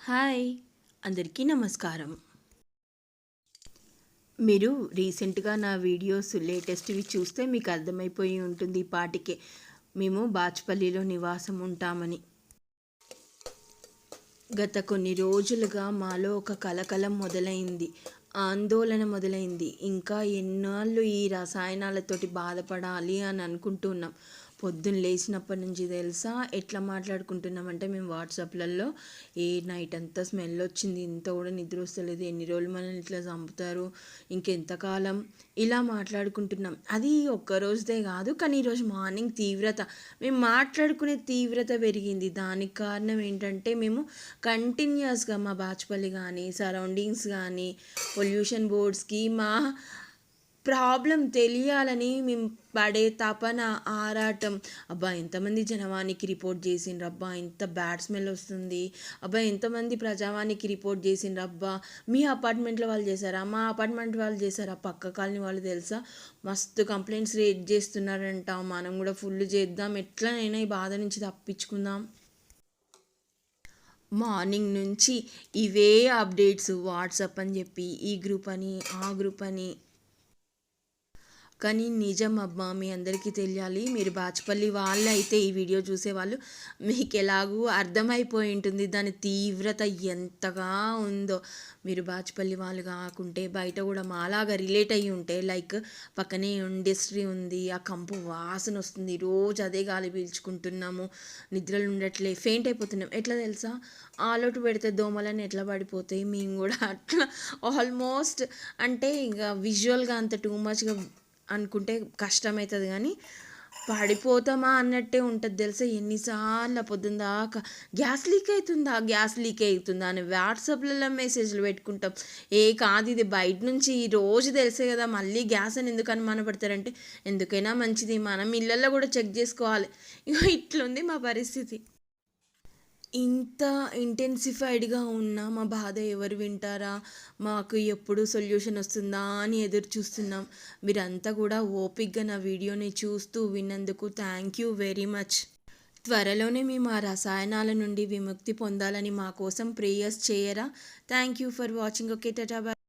Hi, అందరికీ నమస్కారం. మీరు రీసెంట్గా నా వీడియోస్ లేటెస్ట్వి చూస్తే మీకు అర్థమైపోయి ఉంటుంది ఈ పాటికే మేము బాచ్పల్లిలో నివాసం ఉంటామని. గత కొన్ని రోజులుగా మాలో ఒక కలకలం మొదలైంది, ఆందోళన మొదలైంది. ఇంకా ఎన్నాళ్ళు ఈ రసాయనాలతోటి బాధపడాలి అని అనుకుంటున్నాం. పొద్దున్న లేచినప్పటి నుంచి తెలుసా ఎట్లా మాట్లాడుకుంటున్నామంటే మేము వాట్సాప్లలో నైట్ అంతా స్మెల్ వచ్చింది, ఇంత కూడా నిద్ర వస్తలేదు, ఎన్ని రోజులు మనల్ని ఇట్లా చంపుతారు, ఇంకెంతకాలం, ఇలా మాట్లాడుకుంటున్నాం. అది ఒక్కరోజుదే కాదు, కానీ ఈరోజు మార్నింగ్ తీవ్రత, మేము మాట్లాడుకునే తీవ్రత పెరిగింది. దానికి కారణం ఏంటంటే మేము కంటిన్యూస్గా మా బాచ్పల్లి కానీ సరౌండింగ్స్ కానీ పొల్యూషన్ బోర్డ్స్కి మా ప్రాబ్లం తెలియాలని మేము పడే తపన, ఆరాటం. అబ్బా ఎంతమంది జనవానికి రిపోర్ట్ చేసిండ్రు, అబ్బా ఎంత బ్యాడ్ స్మెల్ వస్తుంది, అబ్బా ఎంతమంది ప్రజావానికి రిపోర్ట్ చేసిండ్రు, అబ్బా మీ అపార్ట్మెంట్లో వాళ్ళు చేశారా, మా అపార్ట్మెంట్ వాళ్ళు చేశారా, పక్క కాలనీ వాళ్ళు తెలుసా మస్తు కంప్లైంట్స్ రేట్ చేస్తున్నారంట. మనం కూడా ఫుల్ చేద్దాం, ఎట్లనైనా ఈ బాధ నుంచి తప్పించుకుందాం. మార్నింగ్ నుంచి ఇవే అప్డేట్స్, వాట్సాప్ అని చెప్పి ఈ గ్రూప్ అని ఆ గ్రూప్ అని. కానీ నిజం అబ్బా, మీ అందరికీ తెలియాలి, మీరు బాచ్పల్లి వాళ్ళు అయితే ఈ వీడియో చూసేవాళ్ళు మీకు ఎలాగూ అర్థమైపోయి ఉంటుంది దాని తీవ్రత ఎంతగా ఉందో. మీరు బాచ్పల్లి వాళ్ళు కాకుంటే బయట కూడా మాలాగా రిలేట్ అయ్యి ఉంటే, లైక్ పక్కనే ఇండస్ట్రీ ఉంది, ఆ కంపు వాసన వస్తుంది, రోజు అదే గాలి పీల్చుకుంటున్నాము, నిద్రలు ఉండట్లే, ఫెయింట్ అయిపోతున్నాం. ఎట్లా తెలుసా, ఆలోటు పెడితే దోమలని ఎట్లా పడిపోతాయి, మేము కూడా అట్లా ఆల్మోస్ట్. అంటే ఇంకా విజువల్గా అంత టూ మచ్గా అనుకుంటే కష్టమవుతుంది, కానీ పడిపోతామా అన్నట్టే ఉంటుంది తెలుసా. ఎన్నిసార్లు పొద్దున్న దాకా గ్యాస్ లీక్ అవుతుందా, గ్యాస్ లీక్ అవుతుందా అని వాట్సాప్లలో మెసేజ్లు పెట్టుకుంటాం. కాదు ఇది బయట నుంచి ఈ రోజు తెలిసే కదా, మళ్ళీ గ్యాస్ అని ఎందుకు అనుమానపడతారంటే, ఎందుకైనా మంచిది మనం ఇళ్ళల్లో కూడా చెక్ చేసుకోవాలి. ఇక ఇట్లుంది మా పరిస్థితి. ఇంత ఇంటెన్సిఫైడ్గా ఉన్న మా బాధ ఎవరు వింటారా, మాకు ఎప్పుడు సొల్యూషన్ వస్తుందా అని ఎదురు చూస్తున్నాం. మీరంతా కూడా ఓపిక్గా నా వీడియోని చూస్తూ విన్నందుకు థ్యాంక్ యూ వెరీ మచ్. త్వరలోనే మేము ఆ రసాయనాల నుండి విముక్తి పొందాలని మా కోసం ప్రేయర్స్ చేయరా. Thank you for watching. Okay, tata, bye.